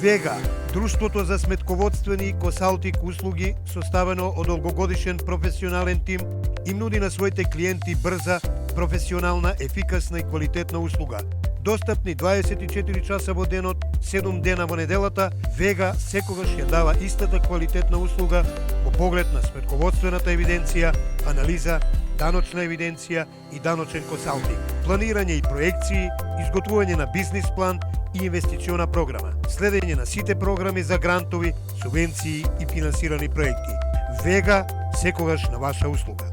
Вега, друштвото за сметководствени и консалтинг услуги, составено од долгогодишен професионален тим, им нуди на своите клиенти брза, професионална, ефикасна и квалитетна услуга. Достапни 24 часа во денот, 7 дена во неделата, Вега секогаш ја дава истата квалитетна услуга во поглед на сметководствената евиденција, анализа, даночна евиденција и даночен консалтинг, планирање и проекции, изготвување на бизнис план и инвестициона програма, следење на сите програми за грантови, субвенции и финансирани проекти. Вега секогаш на ваша услуга.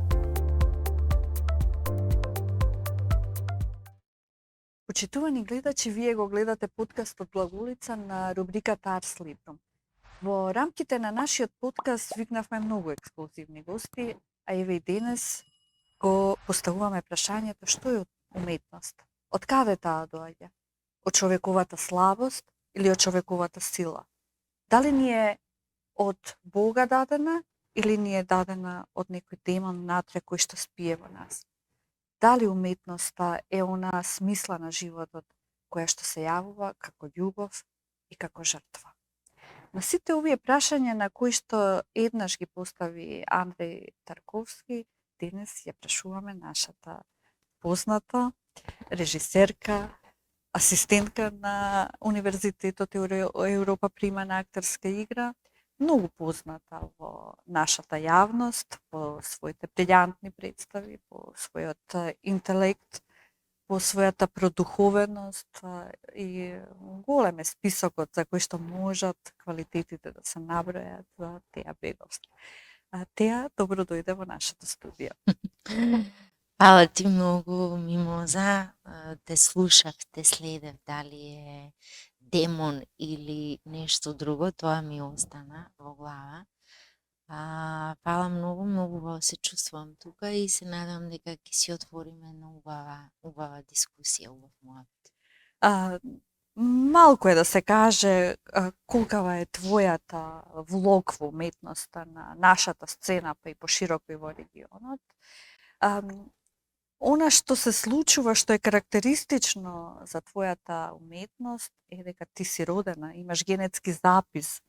Почитувани гледачи, вие го гледате подкастот Благолица на рубриката Арс Либрум. Во рамките на нашиот подкаст викнавме многу ексклузивни гости, а еве и денес го поставуваме прашањето што е уметност? Од каде таа доаѓа? Од човековата слабост или од човековата сила? Дали ни е од Бога дадена или ни е дадена од некој демон натре кој што спие во нас? Дали уметноста е онаа смисла на животот која што се јавува како љубов и како жртва? На сите овие прашања на кои што еднаш ги постави Андреј Тарковски, денес ја прашуваме нашата позната режисерка, асистентка на Универзитетот Европа Прима на актерска игра, многу позната во нашата јавност, по своите брилјантни представи, по својот интелект, по својата продуховеност и голем е списокот за кој што можат квалитетите да се набројат за Теја Беговски. Теја, добро дојде во нашата студија. Фала ти многу, Мимоза. Те слушав, те следев, дали е демон или нешто друго, тоа ми остана во глава. Фала многу, многу убаво се чувствувам тука и се надам дека ќе си отвориме на убава дискусија, убав муабет. Малку е да се каже колкава е твојата влог во уметноста на нашата сцена, па и пошироко и во регионот. Она што се случува, што е карактеристично за твојата уметност е дека ти си родена, имаш генетски запис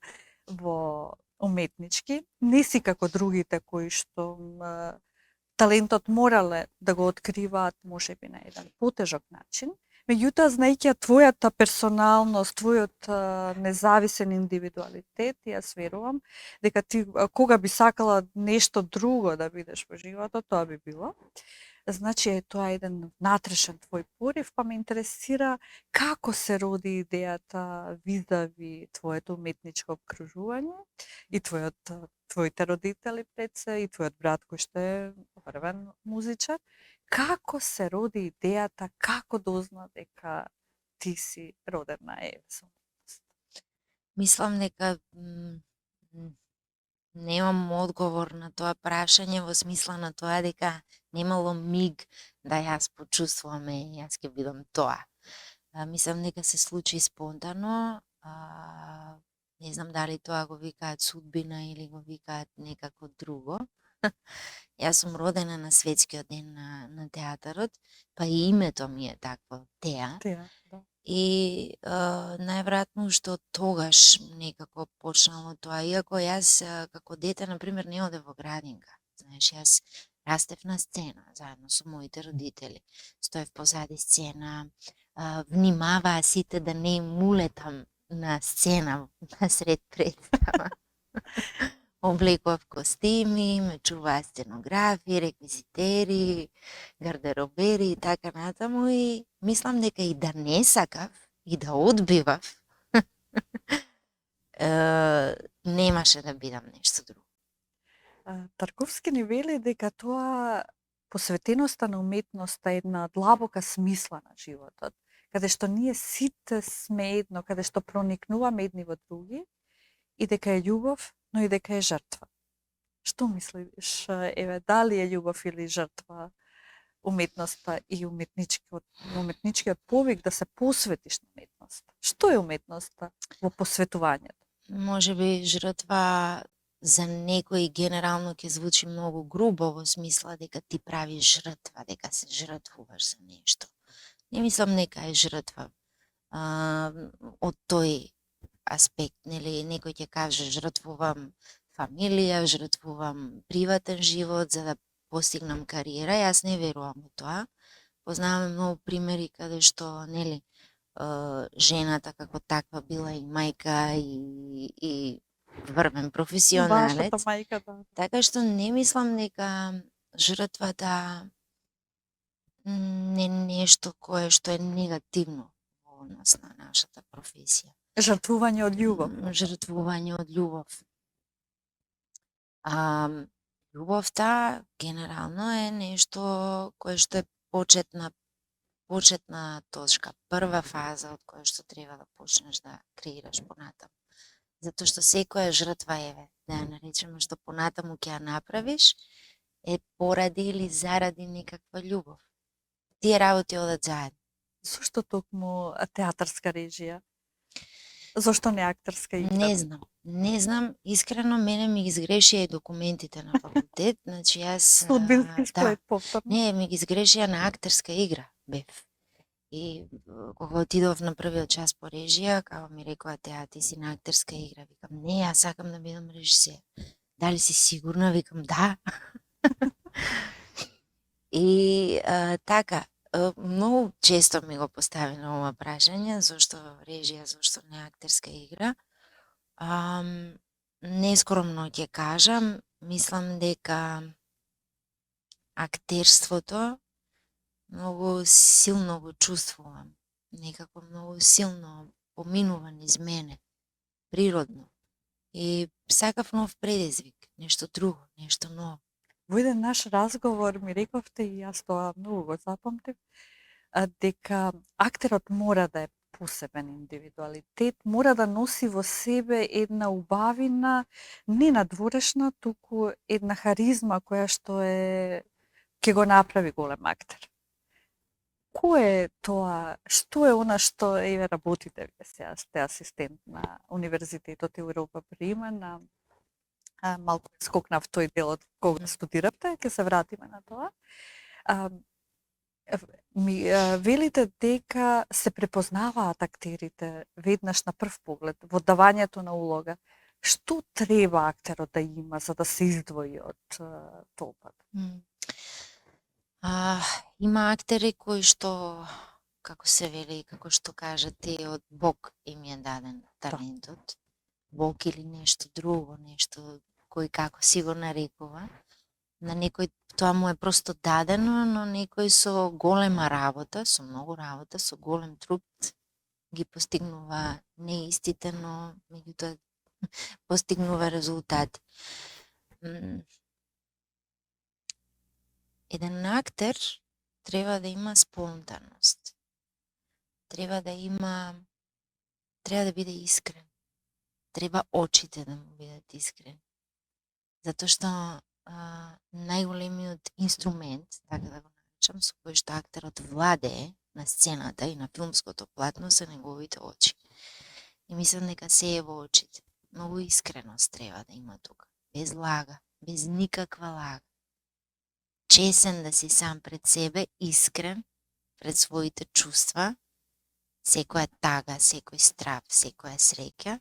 во уметнички, не си како другите кои што талентот морале да го откриваат можеби на еден потежок начин. Меѓутоа, знаејќи твојата персоналност, твојот независен индивидуалитет, јас верувам дека ти кога би сакала нешто друго да бидеш во животот, тоа би било. Значи е тоа еден внатрешен твој порив, па ме интересира како се роди идејата визави твоето уметничко обкружување и твоите родители пред се и твојот брат кој што е врвен музичар. Како се роди идејата, како дозна дека ти си родена со уметност? Мислам дека немам одговор на тоа прашање во смисла на тоа дека немало миг да јас почувствувам јас ќе бидам тоа. Мислам дека се случи спонтано, не знам дали тоа го викаат судбина или го викаат некако друго. Јас сум родена на светскиот ден на театарот, па и името ми е такво, Теја. Да. И најверојатно што тогаш некако почнало тоа, иако јас како дете, например, не одев во градинка. Знаеш, јас растев на сцена, заедно со моите родители. Стоев позади сцена, внимаваа сите да не им улетам на сцена, насред представа. Облекував костими, ме чуваа сценографи, реквизитери, гардеробери и така натаму и мислам дека и да не сакав и да одбивав, немаше да бидам нешто друго. Тарковски ни вели дека тоа посветеноста на уметноста е една длабока смисла на животот, каде што ние сите сме едно, каде што проникнуваме едни во други и дека е љубов, но и дека е жртва. Што мислиш, еве, дали е љубов или жртва уметноста и уметничкиот повик да се посветиш на уметноста? Што е уметноста во посветувањето? Можеби жртва за некој генерално ќе звучи многу грубо во смисла дека ти правиш жртва, дека се жртвуваш за нешто. Не мислам дека е жртва од тој аспект, нели, некој ќе каже жртвувам фамилија, жртвувам приватен живот за да постигнам кариера. Јас не верувам во тоа. Познаваме многу примери каде што, нели, жената како таква била и мајка и врвен професионалец. Вашата мајка, да. Така што не мислам дека жртвата не нешто кое што е негативно во однос на нашата професија. Жртвување од љубов. Жртвување од љубов. Љубовта генерално е нешто кое што е почетна точка, прва фаза од која што треба да почнеш да креираш понатаму. Затоа што секоја жртва, да ја наречеме, што понатаму ќе ја направиш, е поради или заради некаква љубов. Тие работи одат заедно. Зошто токму театарска режија? Зошто не актерска игра? Не знам, искрено мене ми ги изгрешија и документите на факултет, значи јас Судбински сплет повторно. Не, ми ги изгрешија на актерска игра бев. И кога отидов на првиот час по режија, како ми рекоа теа, ти си на актерска игра. Викам, не, јас сакам да бидам режисер. Дали си сигурна? Викам, да. И така, многу често ми го постави на ова прашање, зошто режија, зошто не актерска игра. Нескромно ќе кажам, мислам дека актерството многу силно го чувствувам. Некако многу силно поминува низ мене, природно. И сакав нов предизвик, нешто друго, нешто ново. Во еден наш разговор ми рековте, и јас тоа многу го запамтив, дека актерот мора да е посебен индивидуалитет, мора да носи во себе една убавина, не надворешна, туку една харизма која што ќе го направи голем актер. Кој е тоа, што е она што работите вие сега, сте асистент на Универзитетот Европа Прима, на малку скокнав тој дел од кога студиравте, ќе се вратиме на тоа. Ми велите дека се препознаваат актерите веднаш на прв поглед во давањето на улога. Што треба актерот да има за да се издвои од толпата? Има актери кои што, како се вели, како што кажете, од Бог им е даден талентот. Бог или нешто друго, нешто кој како си го нарекува. На некој тоа му е просто дадено, но некој со голема работа, со многу работа, со голем труд ги постигнува не истите, но меѓутоа постигнува резултати. Еден актер треба да има спонтанност. Треба да биде искрен. Треба очите да му бидат искрени. Затоа што најголемиот инструмент, така да го наречам, со кој што актерот владее на сцената и на филмското платно се неговите очи. И мислам дека се е во очите. Многу искреност треба да има тука. Без лага, без никаква лага. Чесен да си сам пред себе, искрен пред своите чувства, секоја тага, секој страв, секоја среќа,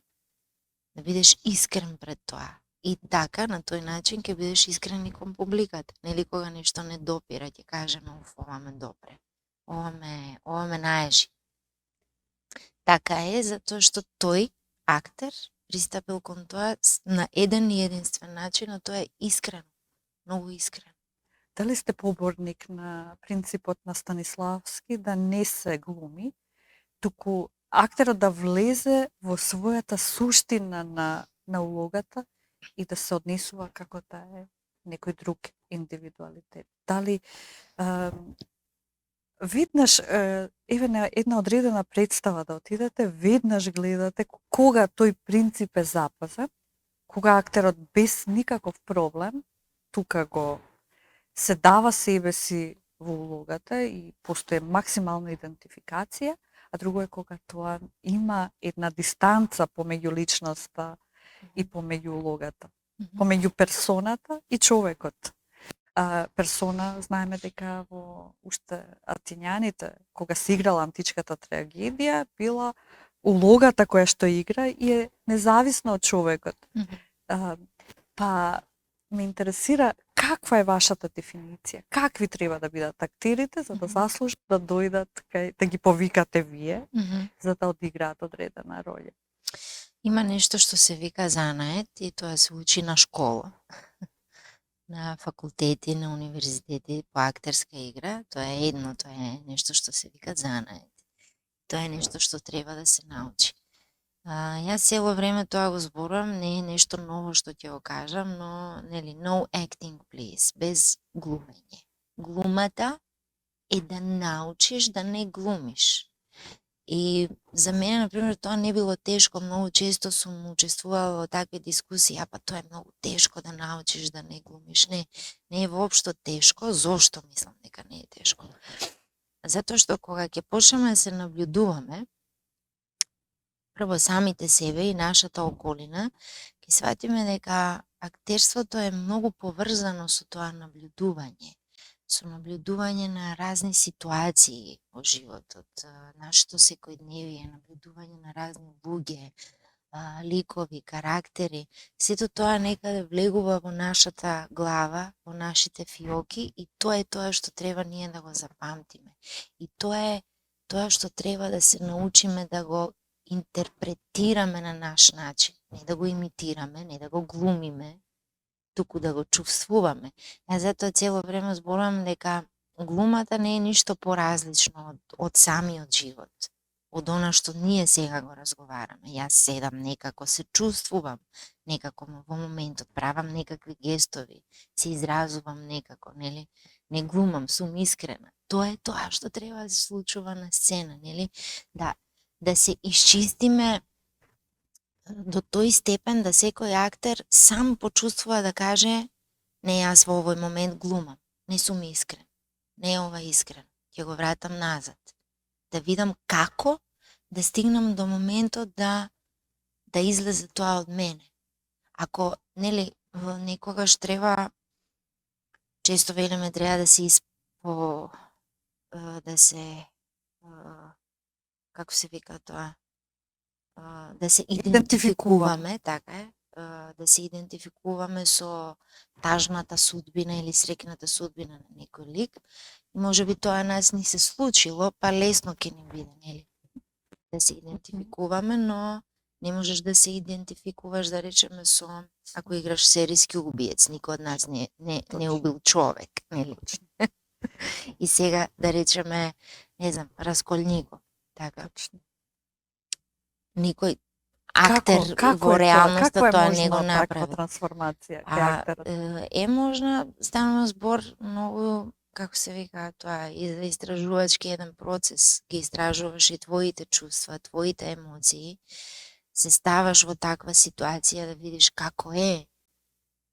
да бидеш искрен пред тоа. И така, на тој начин ќе бидеш искрен и кон публиката. Нели кога нешто не допира, ќе кажеме, ова ме допре. Ова ме наежи. Така е, затоа што тој актер пристапил кон тоа на еден и единствен начин, а тоа е искрено. Многу искрено. Дали сте поборник на принципот на Станиславски да не се глуми, туку актерот да влезе во својата суштина на улогата и да се однесува како да е некој друг индивидуалитет? Дали веднаш, на една одредена представа да отидете, веднаш гледате кога тој принцип е запазен, кога актерот без никаков проблем тука го се дава себе си во улогата и постои максимална идентификација, а друго е кога тоа има една дистанца помеѓу личноста и помеѓу улогата, помеѓу персоната и човекот. Персона, знаеме дека во уште атињаните, кога се играла античката трагедија, била улогата која што игра и е независно од човекот. Па ме интересира каква е вашата дефиниција? Какви треба да бидат актерите за да заслужат да дојдат да ги повикате вие, за да одиграат одредена роља? Има нешто што се вика занает и тоа се учи на школа. На факултети, на универзитети по актерска игра, тоа е едно, тоа е нешто што се вика занает. Тоа е нешто што треба да се научи. Јас цело време тоа го зборувам, не е нешто ново што ќе го кажам, но нели no acting please, без глумење. Глумата е да научиш да не глумиш. И за мене, например, тоа не било тешко, многу често сум учествувала во такви дискусии, па тоа е многу тешко да научиш да не глумиш. Не е воопшто тешко, зошто мислам дека не е тешко? Затоа што кога ќе почнеме да се наблюдуваме, прво самите себе и нашата околина, ќе сватиме дека актерството е многу поврзано со тоа наблюдување, со наблюдување на разни ситуации во животот, нашето секојдневие, наблюдување на разни луѓе, ликови, карактери, сето тоа некаде влегува во нашата глава, во нашите фиоки и тоа е тоа што треба ние да го запамтиме. И тоа е тоа што треба да се научиме да го интерпретираме на наш начин, не да го имитираме, не да го глумиме, туку да го чувствуваме. Затоа цело време зборувам дека глумата не е ништо поразлично од самиот живот, од она што ние сега го разговараме. Јас седам некако, се чувствувам некако во моментот, правам некакви гестови, се изразувам некако, нели? Не глумам, сум искрена. Тоа е тоа што треба да се случува на сцена, нели? Да се исчистиме до тој степен да секој актер сам почувствува да каже не, јас во овој момент глумам, не сум искрен, не е ова искрен, ќе го вратам назад. Да видам како да стигнам до моментот да излезе тоа од мене. Ако, нели, некогаш треба, често велиме треба да се да се како се вика тоа, да се идентификуваме, така е, да се идентификуваме со тажната судбина или среќната судбина на некој лик. Може би тоа нас ни се случило, па лесно ќе ни биде, нели? Да се идентификуваме, но не можеш да се идентификуваш, да речеме, со ако играш серијски убиец, никој од нас не убил човек, нели? И сега, да речеме, не знам, Расколников, така. Никој актер во реалноста тоа не го направи. Каква трансформација кај актерот? Е можна, станува збор многу, како се вика тоа, истражувачки еден процес, ги истражуваш и твоите чувства, твоите емоции, се ставаш во таква ситуација да видиш како е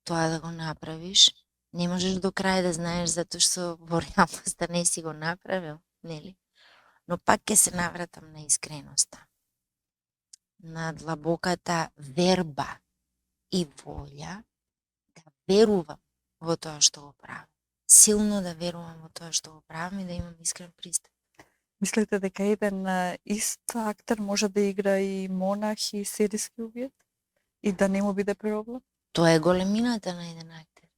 тоа да го направиш. Не можеш до крај да знаеш затоа што во реалноста не си го направил, нели? Но пак ќе се навратам на искреноста, на длабоката верба и волја да верувам во тоа што го правам. Силно да верувам во тоа што го правам и да имам искрен пристап. Мислите дека еден ист актер може да игра и монах и серијски убиец? И да не му биде проблем? Тоа е големината на еден актер.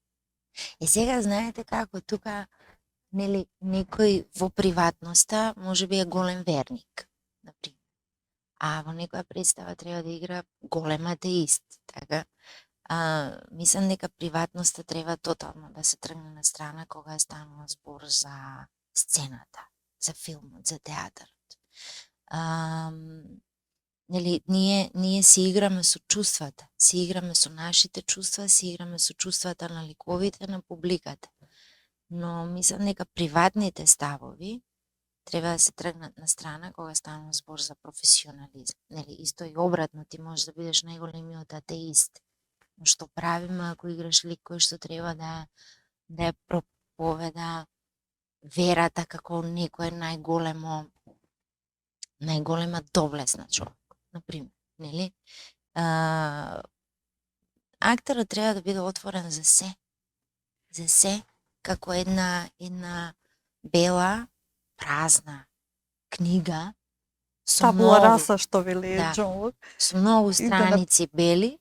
И сега знаете како, тука, нели, некој во приватноста може би е голем верник, например. А во некоја представа треба да игра голем атеист, така? Мислам дека приватноста треба тотално да се тргне на страна кога станува збор за сцената, за филмот, за театарот. Нели, ние си играме со чувствата, си играме со нашите чувства, си играме со чувствата на ликовите, на публиката. Но мислам дека приватните ставови треба да се тргнат на страна кога станува збор за професионализм. Нели, исто и обратно, ти можеш да бидеш најголемиот атеист. Но што правиме ако играш лик кој што треба да ја проповеда верата како некој најголема доблест на човек, например, нели? Актерот треба да биде отворен за се, како една бела, празна книга табула раса што вели да, Џон Лок. со многу И да страници бели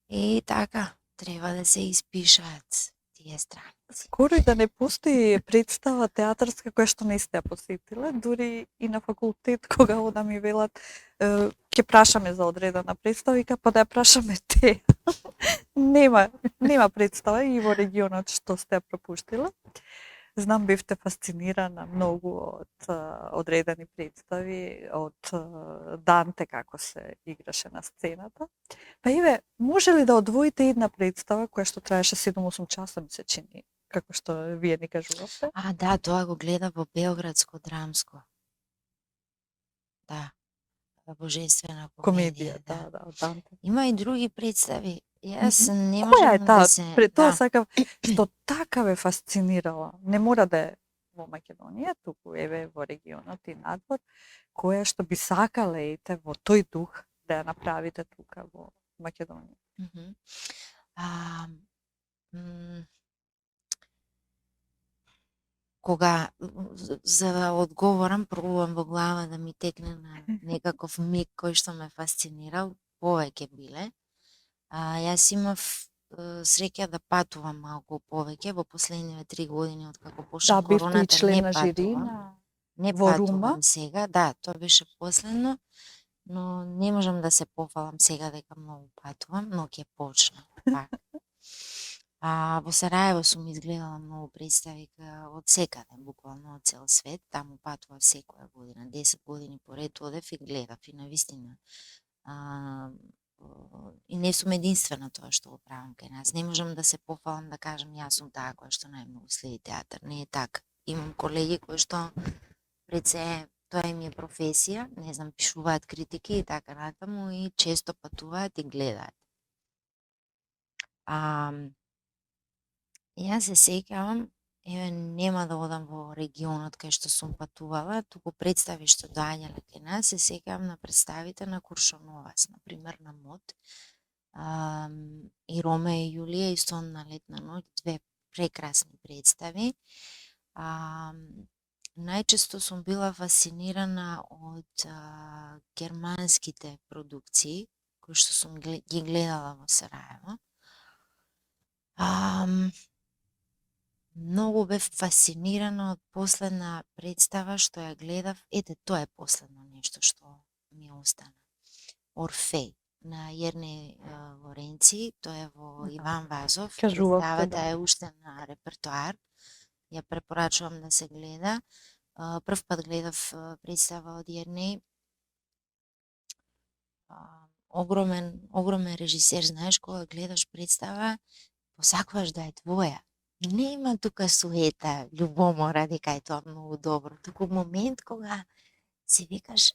и така треба да се испишаат тие страници. Скоро и да не постои представа театарска која што не сте ја посетиле, дури и на факултет кога одам ми велат ќе прашаме за одредена представа, вика па да ја прашаме те. нема представа и во регионот што сте ја пропуштила. Знам бевте фасцинирана многу од одредени представи, од Данте како се играше на сцената. Па еве, може ли да одвоите една представа која што траеше 7-8 часа, ми се чини, како што вие ни кажувавте? Да, тоа го гледа во Белградско драмско. Да, божествена комедија, Комедија, да, од Данте. Има и други представи. Јас не Која е можам таа? да се... Пред тоа да. сакав, што така ве фасцинирала. Не мора да е во Македонија, туку еве во регионот и надвор, која што би сакале ете во тој дух да ја направите тука во Македонија. Мгм. А, м, Кога за да одговорам, пробувам во глава да ми текне на некаков миг кој што ме фасцинирал, повеќе биле. Јас имав среќа да патувам малку повеќе во последниве 3 години од како почна Да, бевте и короната, член не на жири патувам. на Не во патувам Рума. сега, да, тоа беше последно, но не можам да се пофалам сега дека многу патувам, но ќе почнам пак. Во Сараево сум изгледала многу представи од секаде, буквално од цел свет, таму патував секоја година, 10 години поред одев и гледав и навистина. И не сум единствена тоа што го правам кај нас. Не можам да се пофалам да кажам јас сум таа која што најмногу следи театар. Не е така. Имам колеги кои што пред се тоа им е професија, не знам, пишуваат критики и така натаму и често патуваат и гледаат. Јас се сеќавам, еве нема да одам во регионот кај што сум патувала, туку представи што доаѓале кај нас, се сеќавам на представите на Куршуновас, например на МОД, и Роме и Јулија и Сон на летна ноќ, две прекрасни представи. Најчесто сум била фасцинирана од германските продукции, кои што сум ги гледала во Сараево. Многу бев фасцинирана од последна представа што ја гледав, ете тоа е последно нешто што ми остана. Орфеј на Јерне Лоренци, тоа е во Иван Вазов. Кажувавте, Представата да. е уште на репертоар. Ја препорачувам да се гледа. Прв пат гледав представа од Јерне. Огромен режисер, знаеш, кога гледаш представа, посакуваш да е твоја. Нема тука суета, љубомора дека е тоа многу добро, туку момент кога си викаш,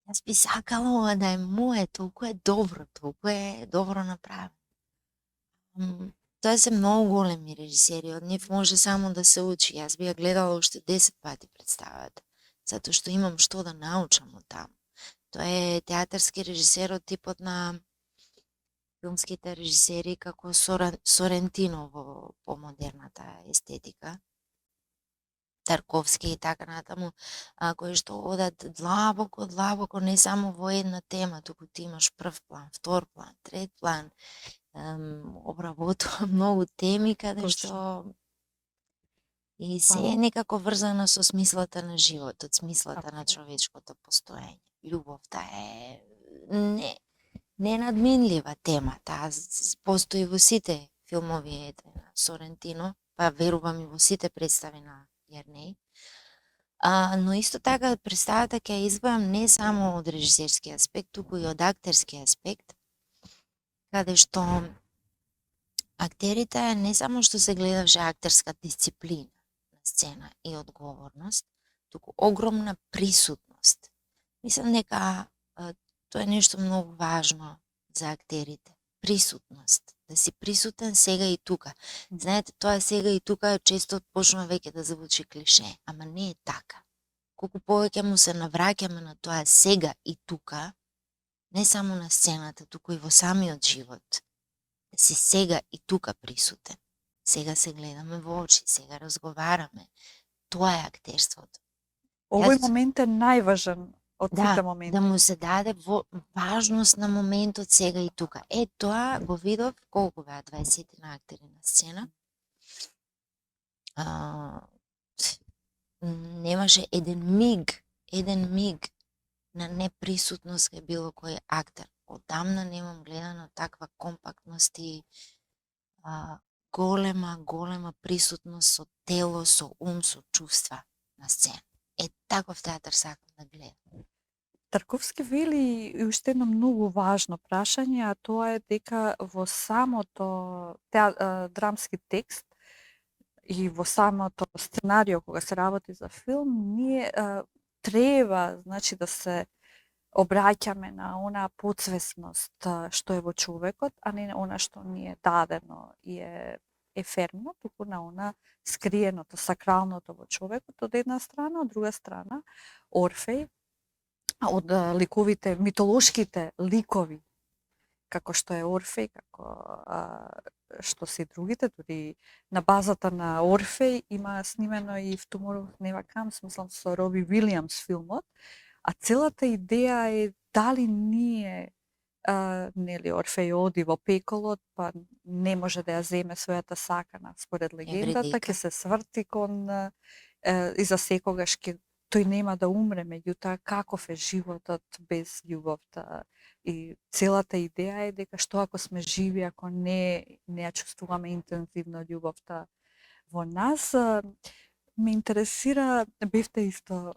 јас би сакала ова да е мое, толку е добро направено. Тоа се многу големи режисери, од нив може само да се учи. Јас би ја гледала уште 10 пати представата, затоа што имам што да научам од таму. Тоа е театарски режисер од типот на филмските режисери како Сорентино во помодерната естетика, Тарковски и така натаму, кои што одат длабоко, не само во една тема, туку ти имаш прв план, втор план, трет план, обработува многу теми каде што и се е некако врзано со смислата на животот, смислата на човечкото постоење. Љубовта е ненадминлива тема, таа постои во сите филмови на Сорентино, па верувам и во сите представи на Јернеј. Но исто така представата ќе избавам не само од режисерски аспект, туку и од актерски аспект, каде што актерите не само што се гледаше актерска дисциплина на сцена и одговорност, туку огромна присутност. Мислам дека тоа е нешто многу важно за актерите. Присутност. Да си присутен сега и тука. Знаете, тоа сега и тука често почнува веќе да звучи клише, ама не е така. Колку повеќе му се навраќаме на тоа сега и тука, не само на сцената, туку и во самиот живот. Да си сега и тука присутен. Сега се гледаме во очи, сега разговараме. Тоа е актерството. Овој Јас момент е најважен од сите да моменти. му се даде важност на моментот сега и тука. Тоа го видов колку беа 20 на актери на сцена. Немаше еден миг на неприсутност кај било кој актер. Одамна немам гледано таква компактност и голема присутност со тело, со ум, со чувства на сцена. Таков театар сакам да гледам. Тарковски вели и уште едно многу важно прашање, а тоа е дека во самото драмски текст и во самото сценарио кога се работи за филм, ние треба, значи, да се обраќаме на онаа подсвесност што е во човекот, а не на она што ни е дадено и е еферно, туку на она скриеното, сакралното во човекот од една страна, од друга страна Орфеј, од ликовите, митолошките ликови, како што е Орфеј, како што се и другите, дури на базата на Орфеј има снимено и в Tomorrow Never Comes, мислам со Роби Вилијамс филмот, а целата идеја е дали ние нели Орфеј оди во пеколот, па не може да ја земе својата сакана според легендата, ќе се сврти кон и за секогаш ќе тој нема да умре, меѓутоа каков е животот без љубовта? И целата идеја е дека што ако сме живи, ако не ја чувствуваме интензивно љубовта во нас. Ме интересира, бевте исто,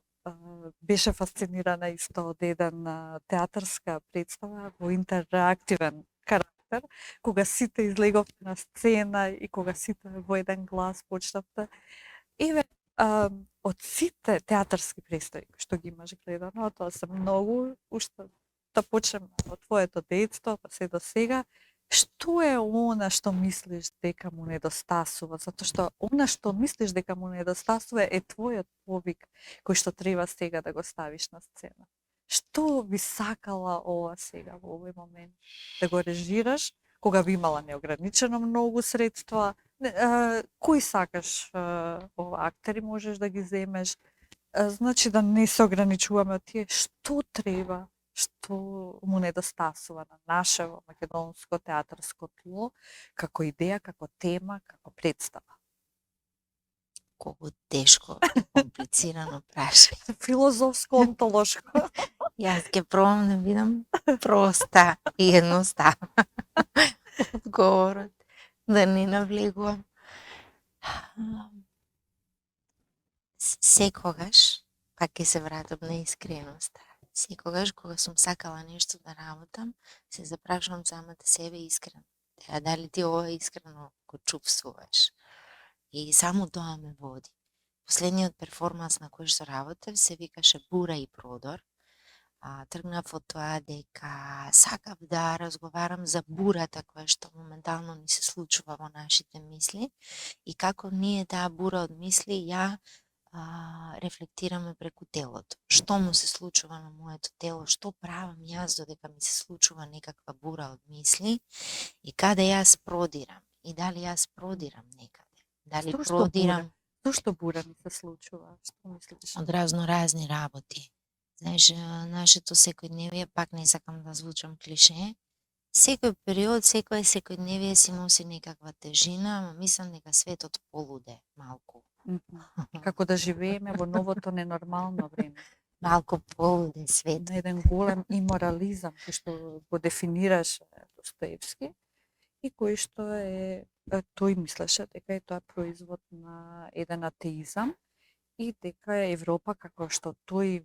беше фасцинирана исто од еден театарска представа во интерактивен карактер, кога сите излеговте на сцена и кога сите во еден глас почнавте. Еве, од сите театарски представи што ги имаш гледано, тоа се многу, уште да почнем од твоето детство па се до сега, што е она што мислиш дека му недостасува? Затоа што она што мислиш дека му недостасува е твојот повик кој што треба сега да го ставиш на сцена. Што би сакала ова сега во овој момент да го режираш, кога би имала неограничено многу средства? Кој сакаш актери можеш да ги земеш? Значи да не се ограничуваме од тие што треба, што му недостасува на нашево македонско театарско тло, како идеја, како тема, како представа. Колку тешко и комплицирано прашање. Филозофско, онтолошко. Јас ќе пробам да бидам проста и едноставна. Одговорот да не навлегувам. Секогаш, пак ќе се вратам на искреноста. Секогаш кога сум сакала нешто да работам, се запрашувам самата себе искрено. Дали ти ова искрено го чувствуваш? И само тоа ме води. Последниот перформанс на кој што работев се викаше Бура и продор. Тргнав од тоа дека сакав да разговарам за бурата која што моментално ни се случува во нашите мисли и како ние таа бура од мисли ја рефлектираме преку телото. Што му се случува на моето тело, што правам јас додека ми се случува некаква бура од мисли и каде јас продирам и дали јас продирам некаде. Дали продирам... Зошто бура ми се случува? Што мислиш? Од разни работи. Знаеш, нашето секојдневие, пак не сакам да звучам клише, секој период, секој секојдневие си носи некаква тежина, ама мислам дека светот полуде малку. Како да живееме во новото ненормално време. Малку полуде свет. На еден голем иморализам кој што го дефинираше Достоевски и кој што тој мислеше дека е тоа производ на еден атеизам и дека Европа како што тој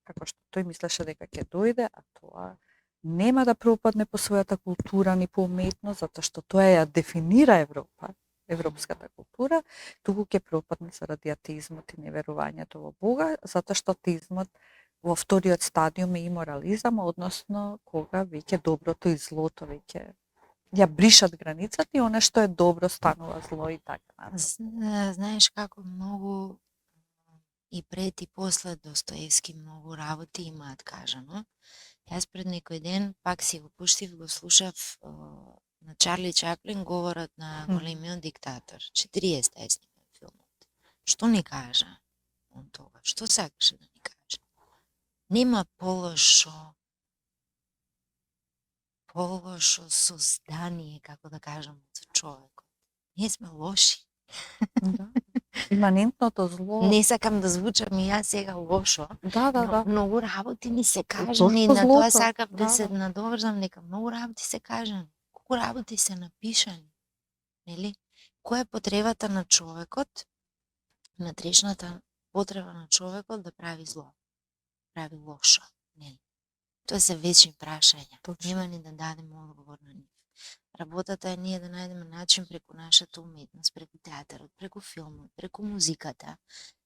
како што тој мислеше дека ќе дојде, а тоа нема да пропадне по својата култура ни по уметност, затоа што тоа ја дефинира Европа, европската култура, туку ќе пропадне заради атеизмот и неверувањето во Бога, затоа што атеизмот во вториот стадиум е иморализам, односно кога веќе доброто и злото веќе ја бришат границата и она што е добро станува зло и така. Знаеш како многу и пред и после Достоевски многу работи имаат кажано. Јас пред некој ден пак си го пуштив, го слушав на Чарли Чаплин говорат на големиот диктатор. 40 е снимен филмот. Што ни кажа? тога. Што сакаше да ни каже? Нема полошо создание, како да кажам, од човекот. Ние сме лоши. Да. Иманентното зло. Не сакам да звучам и јас сега лошо, Да, да, но да. многу работи ни се кажани, Точно на тоа злото. сакам да Да, се да. надоврзам, нека многу работи се кажани, колку работи се напишани, нели? Која е потребата на човекот, внатрешната потреба на човекот да прави зло, прави лошо, нели? Тоа се вечни прашања. Точно. Нема ни да дадеме одговор на нив. Работата е ние да најдеме начин преку нашата уметност, преку театарот, преку филмот, преку музиката,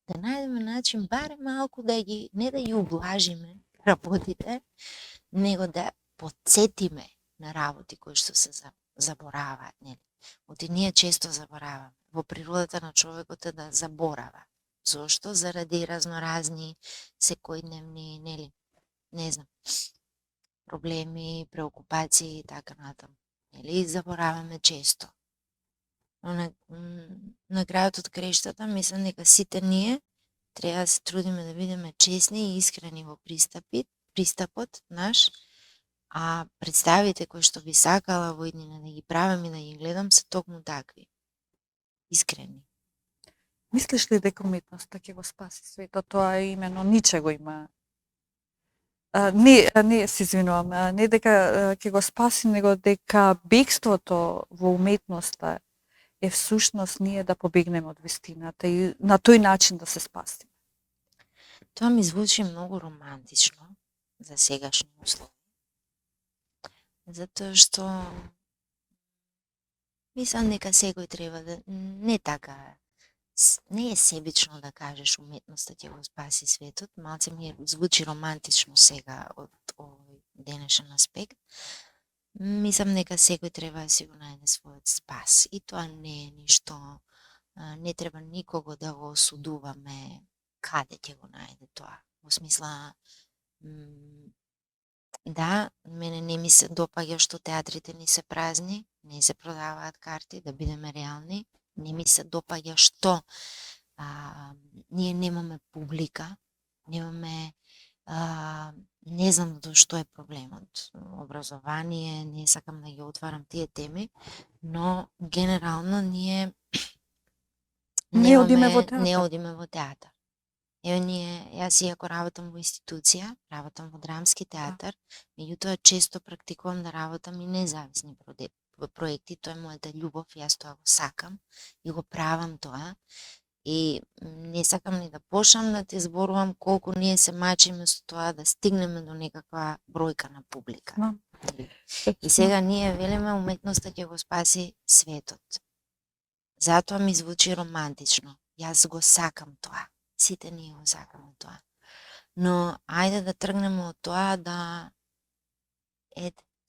да најдеме начин барем малку да ги, не да ги ублажиме работите, него да подсетиме на работи кои што се забораваат, нели? Оти ние често забораваме. Во природата на човекот е да заборава. Зошто? Заради разноразни секојдневни, нели, не знам, проблеми, преокупации и така натаму. Нели, забораваме често. Но на крајот од краиштата, мислам дека сите ние треба да се трудиме да бидеме честни и искрени во пристапот наш, а представите кои што би сакала во иднина да ги правам и да ги гледам се токму такви. Искрени. Мислиш ли дека уметноста ќе го спаси светот? Тоа е имено ничего има. Не, се извинувам, не дека ќе го спаси, него дека бегството во уметноста е всушност ние да побегнеме од вистината и на тој начин да се спасиме. Тоа ми звучи многу романтично за сегашни услови. Затоа што мислам дека секој треба да не така не е себично да кажеш уметноста ќе го спаси светот, малце ми звучи романтично сега од овој денешен аспект. Мислам дека секој треба да си го најде својот спас и тоа не е ништо, не треба никого да го осудуваме каде ќе го најде тоа. Во смисла, да, мене не ми се допаѓа што театрите ни се празни, не се продаваат карти, да бидеме реални. Не ми се допаѓа што ние немаме публика, немаме, не знам што е проблемот. Образование, не сакам да ги отварам тие теми, но генерално ние Не одиме во не театар. одиме во театар. Еве јас иако работам во институција, работам во драмски театар, меѓутоа често практикувам да работам и независни проекти, тоа е мојата љубов, јас тоа го сакам и го правам тоа. И не сакам ни да почнам да ти зборувам колку ние се мачиме со тоа да стигнеме до некаква бројка на публика. No. И сега ние велиме уметноста ќе го спаси светот. Затоа ми звучи романтично. Јас го сакам тоа. Сите ние го сакаме тоа. Но ајде да тргнеме од тоа да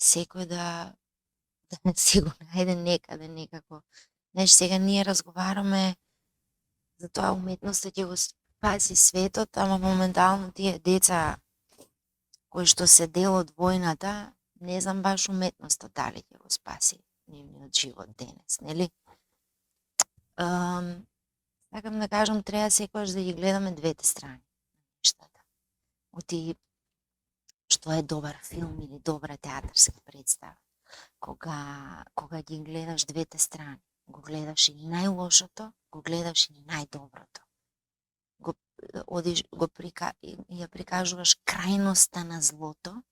секој да си го најде некаде некако. Знаеш, сега ние разговараме за тоа уметноста ќе го спаси светот, ама моментално тие деца кои што се дел од војната, не знам баш уметноста дали ќе го спаси нивниот живот денес, нели? Сакам да кажам, треба секогаш да ги гледаме двете страни на нештата. Оти што е добар филм или добра театарска представа. Кога ги гледаш двете страни, го гледаш и најлошото, го гледаш и најдоброто. Ја прикажуваш крајноста на злото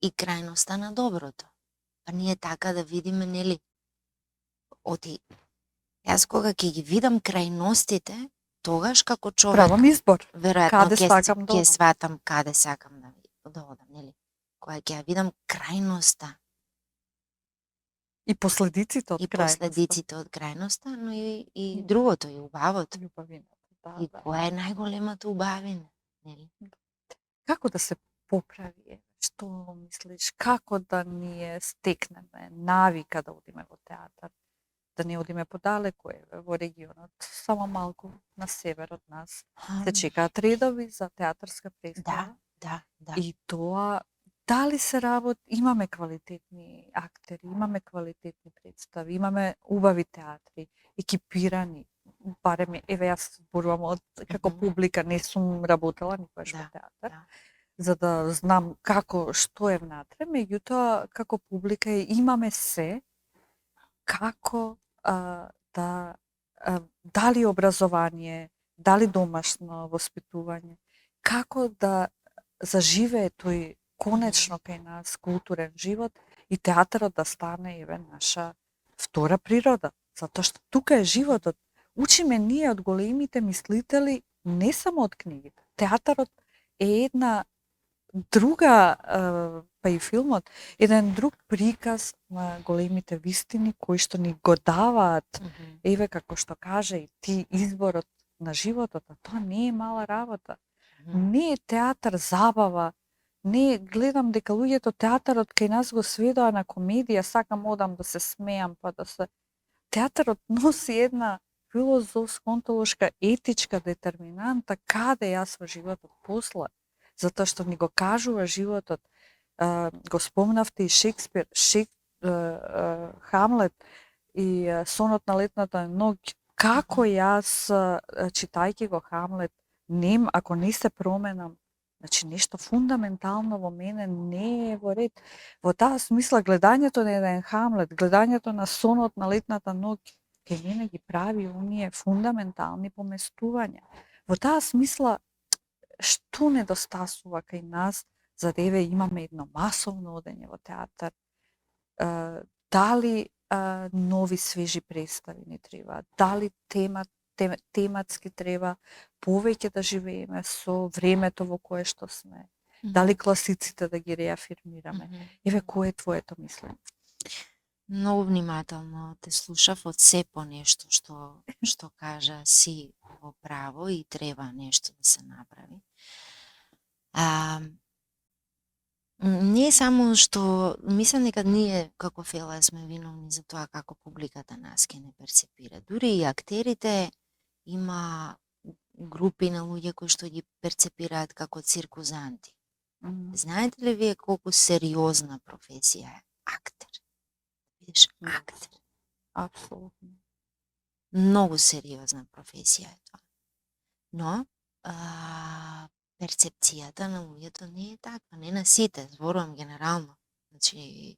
и крајноста на доброто. Па ние така да видиме, нели, јас кога ќе ги видам крајностите, тогаш како човек Правам избор. веројатно Каде сакам да ќе одам. сватам каде сакам да одам, нели? Кога ќе ја видам крајноста И последиците од и крајноста. последиците од крајноста, но и другото, и убавото. Љубавината. Да, И да. која е најголемата убавина, нели? Како да се поправи? Што мислиш? Како да ние стекнеме навика да одиме во театар? Да не одиме подалеку, еве, во регионот, само малку на север од нас. Се чекаат редови за театарска представа. Да. И тоа, дали се имаме квалитетни актери, имаме квалитетни представи, имаме убави театри, екипирани. барем еве јас зборувам од како Мгм. публика, не сум работела никогаш во Да, театар, да. за да знам што е внатре, меѓутоа како публика имаме се како да дали образование, дали домашно воспитување, како да заживее тој конечно кај нас културен живот и театарот да стане еве наша втора природа, затоа што тука е животот. Учиме ние од големите мислители не само од книгите. Театарот е една друга, па и филмот, еден друг приказ на големите вистини кои што ни го даваат, Мгм. еве како што каже и ти, изборот на животот, а тоа не е мала работа. Мгм. Не е театар забава, не гледам дека луѓето театарот кај нас го сведоа на комедија, сакам одам да се смеам, па да се... Театарот носи една филозофска, онтолошка, етичка детерминанта каде јас во животот после. Затоа што ни го кажува животот. Го спомнавте и Шекспир, Хамлет и сонот на летната ноќ. Како јас, читајќи го Хамлет, ако не се променам, значи нешто фундаментално во мене не е во ред. Во таа смисла гледањето на еден Хамлет, гледањето на сонот на летната ноќ, кај мене ги прави оние фундаментални поместувања. Во таа смисла, што недостасува кај нас, за да еве имаме едно масовно одење во театар? Дали нови свежи представи ни треба? Дали тематски треба повеќе да живееме со времето во кое што сме? Дали класиците да ги реафирмираме? Мгм. Еве, кое е твоето мислење? Многу внимателно те слушав од се по нешто што кажа си во право и треба нешто да се направи. Не само што мислам дека ние како фела сме виновни за тоа како публиката нас ке не перцепира. Дури и актерите има групи на луѓе кои што ги перцепираат како циркузанти. Знаете ли вие колку сериозна професија е актер? Видиш, актер. Апсолутно. Многу сериозна професија е тоа. Но, перцепцијата на луѓето не е таква, не на сите, зборувам генерално. Значи,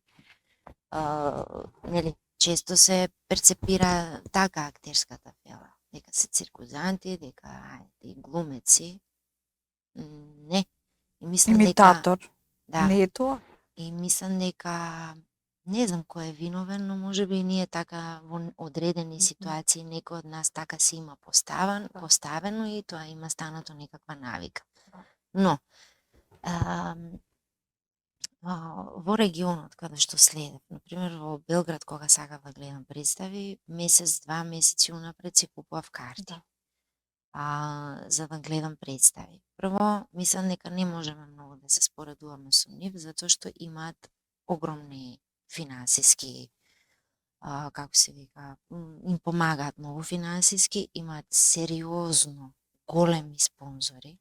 нели, често се перцепира така актерската фела, дека се циркузанти, дека и глумеци. Не. И мислам Имитатор. Да. Не е тоа? И мислам дека не знам кој е виновен, но можеби и ние така во одредени ситуации некој од нас така се има поставено и тоа има станато некаква навика. Но во регионот каде што следев, например во Белград кога сакав да гледам представи, месец-два месеци унапред си купував карти. За да гледам представи. Прво, мислам дека не можеме многу да се споредуваме со нив, затоа што имаат огромни финансиски, како се вика, им помагаат многу финансиски, имаат сериозно големи спонзори,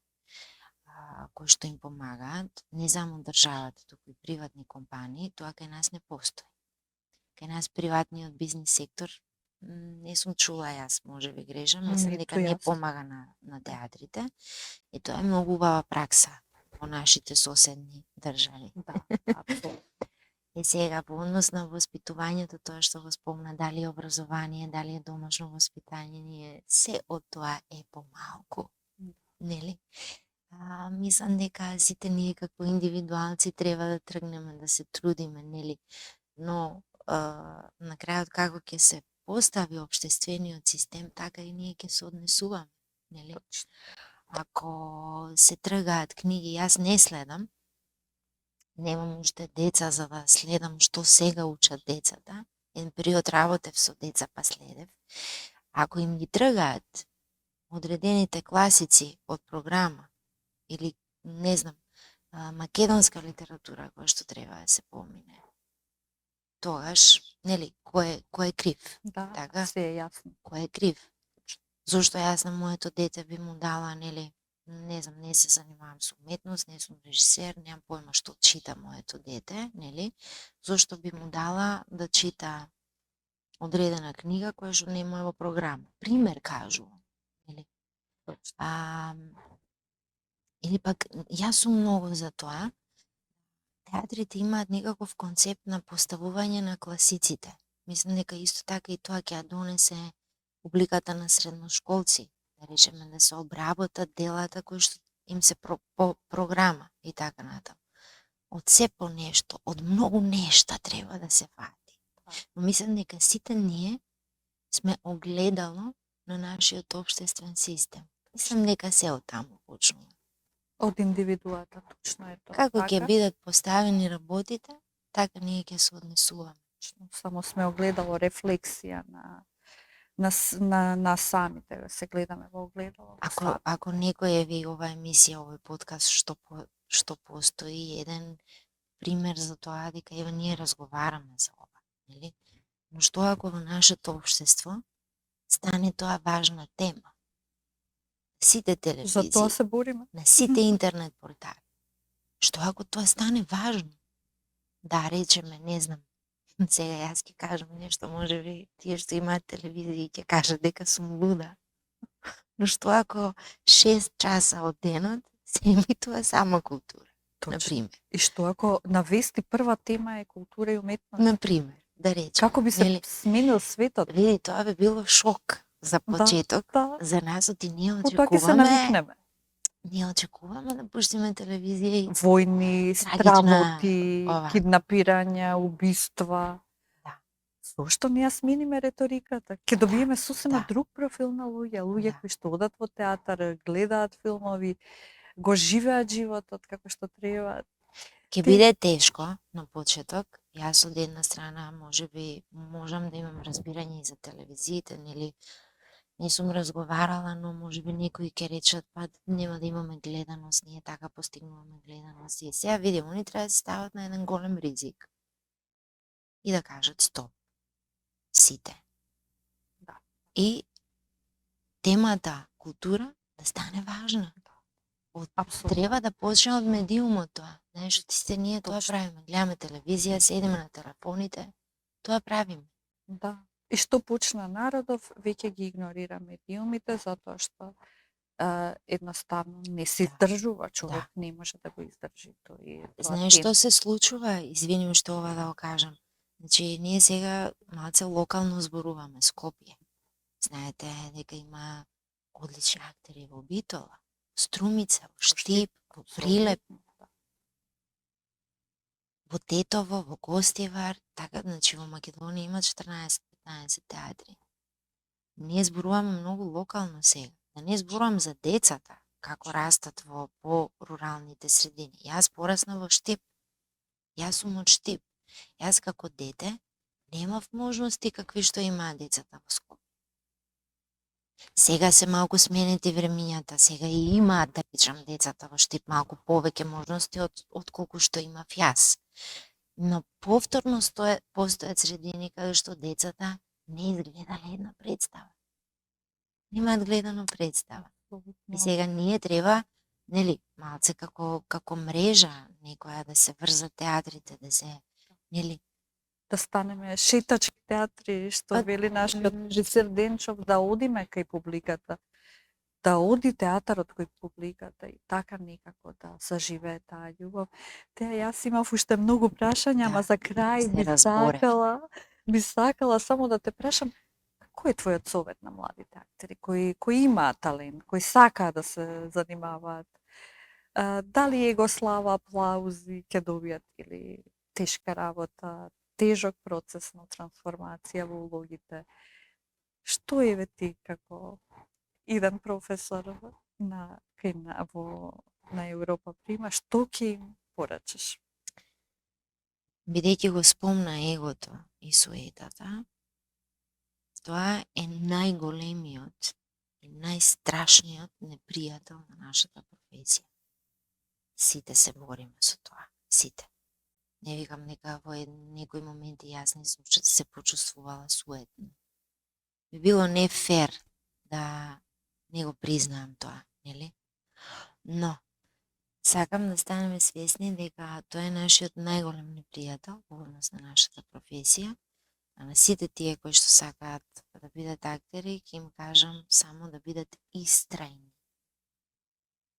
кои што им помагаат, не само државата, туку и приватни компании, тоа кај нас не постои. Кај нас приватниот бизнис сектор не сум чула јас, може би грешам, мислам дека не помага на театрите. И тоа е многу убава пракса во нашите соседни држави. Да, апсолутно. И сега, по однос на воспитувањето, тоа што го спомна, дали е образование, дали е домашно воспитање, ние се од тоа е помалку. Нели? Мислам дека сите ние како индивидуалци треба да тргнеме да се трудиме, нели? Но на крајот како ќе се постави општествениот систем, така и ние ќе се однесуваме, нели? Ако се тргаат книги, јас не следам, немам уште деца за да следам што сега учат децата. Еден период работев со деца па следев. Ако им ги тргаат одредените класици од програма или не знам, македонска литература која што треба да се помине, тогаш, нели, кој е крив? Да, така? се е јасно. Кој е крив? Зошто јас на моето дете би му дала, нели, не знам, не се занимавам со уметност, не сум режисер, немам појма што чита моето дете, нели? Зошто би му дала да чита одредена книга која што нема во програма. Пример кажувам. Или, или пак, јас сум многу за тоа, театрите имаат некаков концепт на поставување на класиците. Мислам дека исто така и тоа ќе ја донесе публиката на средношколци, да речеме да се обработат делата кои што им се по програма и така натаму. Од се по нешто, од многу нешта треба да се фати. Но мислам дека сите ние сме огледало на нашиот општествен систем. Мислам дека се од таму почнува. Од индивидуата, точно е тоа. Како ќе бидат поставени работите, така ние ќе се однесуваме. Само сме огледало рефлексија на самите, се гледаме во огледало. Ако некој е ви ова емисија, овој подкаст што постои еден пример за тоа дека ева ние разговараме за ова, нели? Но што ако во нашето општество стане тоа важна тема? Сите телевизии, за тоа се бориме. На сите интернет портали. Што ако тоа стане важно? Да речеме, не знам, сега јас ќе кажам нешто, може би тие што имаат телевизии ќе кажат дека сум луда. Но што ако 6 часа од денот се емитува само култура? Например. И што ако на вести прва тема е култура и уметност? Например, да речем. Како би се сменил светот? Види, тоа би било шок за почеток. Да. За нас и ние очекуваме. Тоа ќе се навикнеме. Ние очекуваме да пуштиме телевизија и војни, стравоти, киднапирања, убиства. Да. Зошто не ја смениме реториката? Ќе добиеме сосема друг профил на луѓе кои што одат во театар, гледаат филмови, го живеат животот како што треба. Ќе биде тешко на почеток. Јас од една страна можеби можам да имам разбирање и за телевизиите, нели не сум разговарала, но можеби некои ќе речат па нема да имаме гледаност, ние така постигнуваме гледаност. И сега види, они треба да се стават на еден голем ризик и да кажат стоп. Сите. Да. И темата култура да стане важна. Треба да почне од медиумот тоа. Знаеш, сите ние тоа правиме. Гледаме телевизија, седиме на телефоните, тоа правиме. Да. И што почна народов, веќе ги игнорира медиумите, затоа што едноставно не се издржува, човек не може да го издржи тој. Знаеш што се случува? Извинувам што ова да го кажам. Значи, ние сега малце локално зборуваме, Скопје. Знаете дека има одлични актери во Битола, Струмица, во Штип, во Прилеп, во Тетово, во Гостивар, така, значи во Македонија има 14-15 театри. Ние зборуваме многу локално сега. Да не зборувам за децата, како растат во по-руралните средини. Јас пораснав во Штип. Јас сум од Штип. Јас како дете немав можности какви што имаат децата во Скопје. Сега се малку сменети времињата, сега и имаат, да речам, децата во Штип малку повеќе можности од колку што имав јас. Но повторно постојат средини каде што децата не изгледале една представа. Немаат гледано представа. И сега ние треба, нели, малце како мрежа некоја да се врзат театрите, да се, нели, да станеме шетачки театри, што вели нашиот режисер Денчов, да одиме кај публиката, да оди театарот кај публиката и така некако да заживее таа љубов. Јас имав уште многу прашања, ама за крај би сакала само да те прашам, кој е твојот совет на младите актери кои имаат талент, кои сакаат да се занимаваат? Дали го слава аплаузи ќе добијат или тешка работа, тежок процес на трансформација во улогите? Што е ти како еден професор на Европа Прима, што ќе им порачаш? Бидејќи го спомна егото и суетата, тоа е најголемиот и најстрашниот непријател на нашата професија. Сите се бориме со тоа, сите. Не викам дека во некои моменти јас не сум се почувствувала суетно. Би било не фер да не го признаам тоа, нели? Но, сакам да станеме свесни дека тоа е нашиот најголем непријател во однос на нашата професија, А на сите тие кои што сакаат да бидат актери, ќе им кажам само да бидат истрајни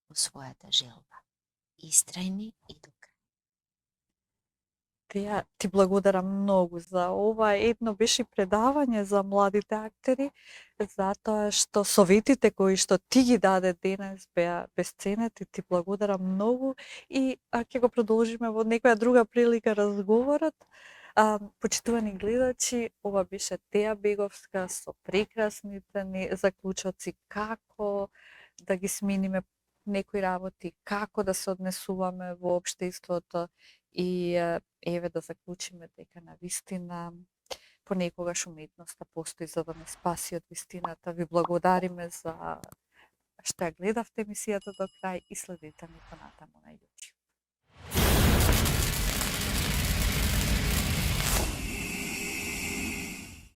во својата желба. Истрајни и до крај. Ти благодарам многу за ова. Едно беше предавање за младите актери, затоа што советите кои што ти ги даде денес беа бесценети. Ти благодарам многу и ќе го продолжиме во некоја друга прилика разговорот. Почитувани гледачи, ова беше Теја Беговска со прекрасните ни заклучоци како да ги смениме некои работи, како да се однесуваме во општеството и еве да заклучиме дека на вистина понекогаш уметноста постои за да не спаси од вистината. Ви благодариме за што ја гледавте емисијата до крај и следете ни понатаму на YouTube.